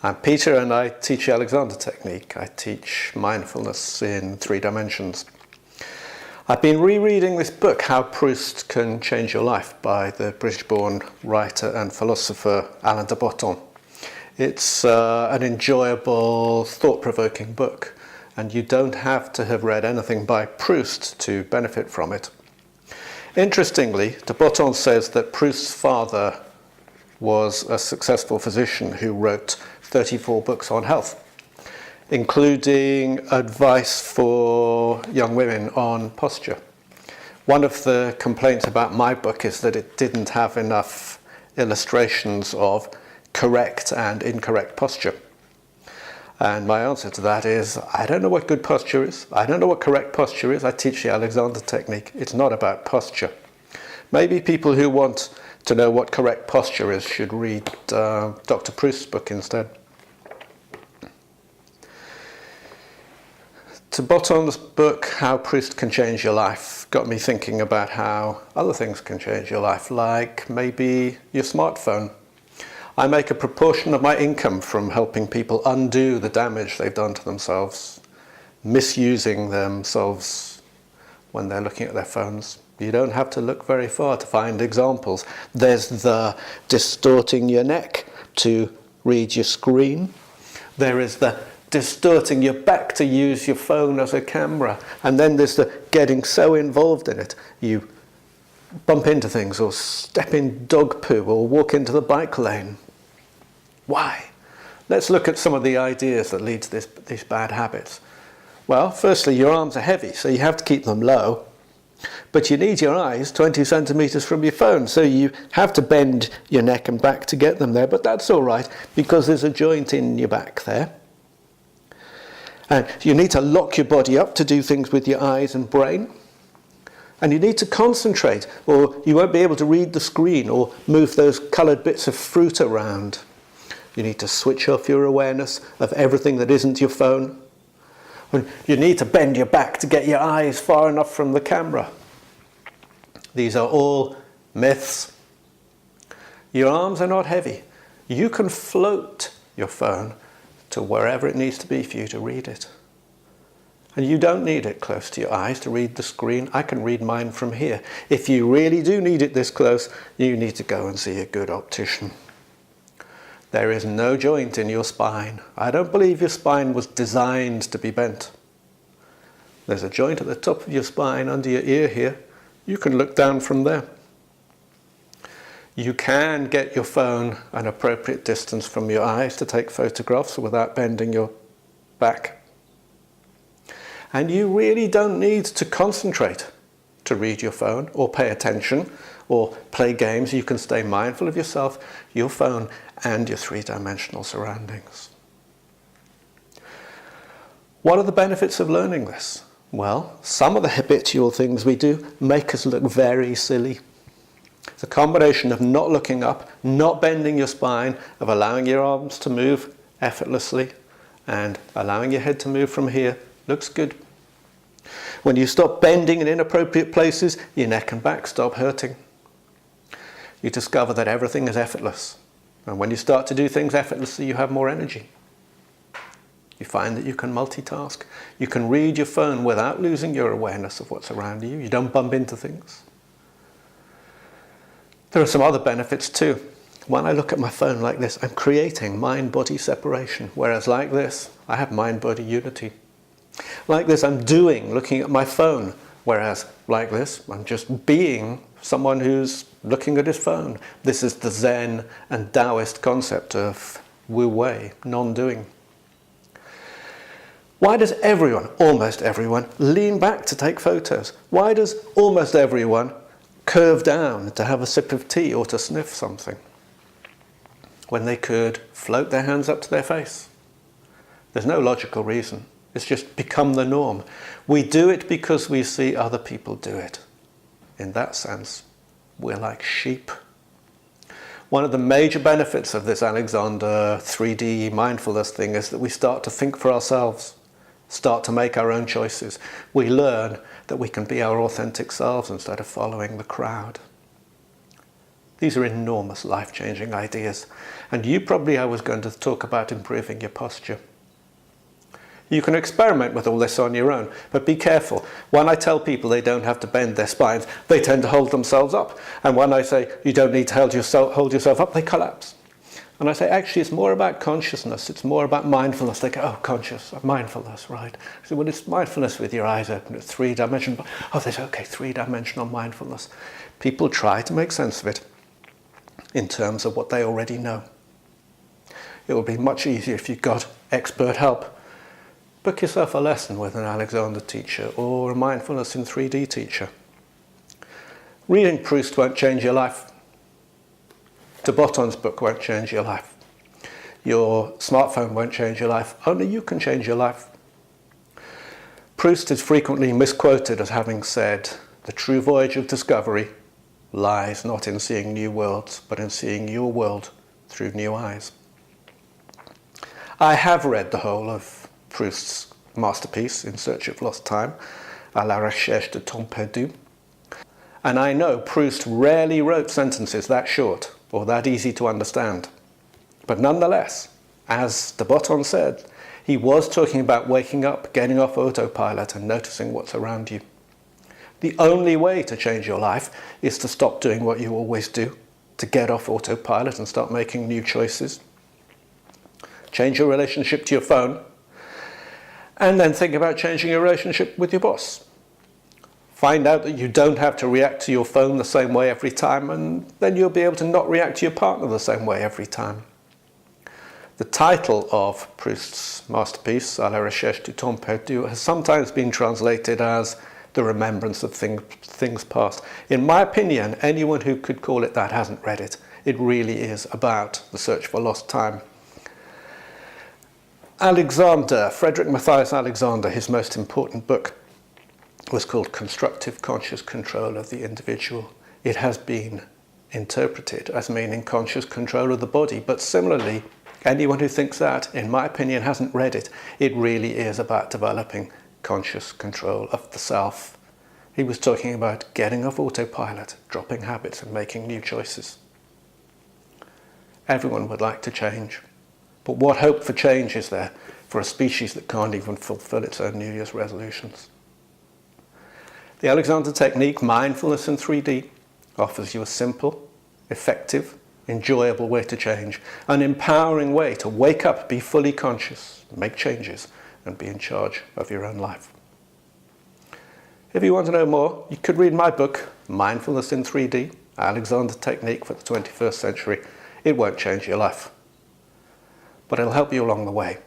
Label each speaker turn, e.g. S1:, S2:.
S1: I'm Peter and I teach the Alexander technique. I teach mindfulness in 3 dimensions. I've been rereading this book, How Proust Can Change Your Life, by the British-born writer and philosopher Alain de Botton. It's an enjoyable, thought-provoking book, and you don't have to have read anything by Proust to benefit from it. Interestingly, de Botton says that Proust's father was a successful physician who wrote 34 books on health, including advice for young women on posture. One of the complaints about my book is that it didn't have enough illustrations of correct and incorrect posture. And my answer to that is, I don't know what good posture is. I don't know what correct posture is. I teach the Alexander technique. It's not about posture. Maybe people who want to know what correct posture is should read Dr. Proust's book instead. De Botton's book, How Proust Can Change Your Life, got me thinking about how other things can change your life, like maybe your smartphone. I make a proportion of my income from helping people undo the damage they've done to themselves, misusing themselves when they're looking at their phones. You don't have to look very far to find examples. There's the distorting your neck to read your screen. There is the distorting your back to use your phone as a camera. And then there's the getting so involved in it. You bump into things or step in dog poo or walk into the bike lane. Why? Let's look at some of the ideas that lead to these bad habits. Well, firstly, your arms are heavy, so you have to keep them low. But you need your eyes 20 centimeters from your phone, so you have to bend your neck and back to get them there. But that's all right, because there's a joint in your back there. And you need to lock your body up to do things with your eyes and brain. And you need to concentrate, or you won't be able to read the screen or move those coloured bits of fruit around. You need to switch off your awareness of everything that isn't your phone. You need to bend your back to get your eyes far enough from the camera. These are all myths. Your arms are not heavy. You can float your phone to wherever it needs to be for you to read it. And you don't need it close to your eyes to read the screen. I can read mine from here. If you really do need it this close, you need to go and see a good optician. There is no joint in your spine. I don't believe your spine was designed to be bent. There's a joint at the top of your spine under your ear here. You can look down from there. You can get your phone an appropriate distance from your eyes to take photographs without bending your back. And you really don't need to concentrate to read your phone or pay attention or play games. You can stay mindful of yourself, your phone, and your 3-dimensional surroundings. What are the benefits of learning this? Well, some of the habitual things we do make us look very silly. It's a combination of not looking up, not bending your spine, of allowing your arms to move effortlessly, and allowing your head to move from here. Looks good. When you stop bending in inappropriate places, your neck and back stop hurting. You discover that everything is effortless. And when you start to do things effortlessly, you have more energy. You find that you can multitask. You can read your phone without losing your awareness of what's around you. You don't bump into things. There are some other benefits too. When I look at my phone like this, I'm creating mind-body separation. Whereas like this, I have mind-body unity. Like this, I'm doing, looking at my phone. Whereas like this, I'm just being someone who's looking at his phone. This is the Zen and Taoist concept of Wu Wei, non-doing. Why does everyone, almost everyone, lean back to take photos? Why does almost everyone curve down to have a sip of tea or to sniff something when they could float their hands up to their face? There's no logical reason. It's just become the norm. We do it because we see other people do it. In that sense, we're like sheep. One of the major benefits of this Alexander 3D mindfulness thing is that we start to think for ourselves, start to make our own choices. We learn that we can be our authentic selves instead of following the crowd. These are enormous life-changing ideas. And you probably are going to talk about improving your posture. You can experiment with all this on your own, but be careful. When I tell people they don't have to bend their spines, they tend to hold themselves up. And when I say you don't need to hold yourself up, they collapse. And I say, actually, it's more about consciousness. It's more about mindfulness. They go, oh, conscious, mindfulness, right? I say, well, it's mindfulness with your eyes open. It's three-dimensional. Oh, they say, okay, three-dimensional mindfulness. People try to make sense of it in terms of what they already know. It would be much easier if you got expert help. Book yourself a lesson with an Alexander teacher or a mindfulness in 3D teacher. Reading Proust won't change your life. De Botton's book won't change your life. Your smartphone won't change your life. Only you can change your life. Proust is frequently misquoted as having said, "The true voyage of discovery lies not in seeing new worlds, but in seeing your world through new eyes." I have read the whole of Proust's masterpiece, In Search of Lost Time, à la recherche de temps perdu. And I know Proust rarely wrote sentences that short or that easy to understand. But nonetheless, as de Botton said, he was talking about waking up, getting off autopilot and noticing what's around you. The only way to change your life is to stop doing what you always do, to get off autopilot and start making new choices. Change your relationship to your phone, and then think about changing your relationship with your boss. Find out that you don't have to react to your phone the same way every time, and then you'll be able to not react to your partner the same way every time. The title of Proust's masterpiece, À la recherche du temps perdu, has sometimes been translated as The Remembrance of Things Past. In my opinion, anyone who could call it that hasn't read it. It really is about the search for lost time. Frederick Matthias Alexander, his most important book, was called Constructive Conscious Control of the Individual. It has been interpreted as meaning conscious control of the body, but similarly, anyone who thinks that, in my opinion, hasn't read it. It really is about developing conscious control of the self. He was talking about getting off autopilot, dropping habits and making new choices. Everyone would like to change. But what hope for change is there for a species that can't even fulfill its own New Year's resolutions? The Alexander technique, Mindfulness in 3D, offers you a simple, effective, enjoyable way to change, an empowering way to wake up, be fully conscious, make changes, and be in charge of your own life. If you want to know more, you could read my book, Mindfulness in 3D, Alexander Technique for the 21st Century. It won't change your life, but it'll help you along the way.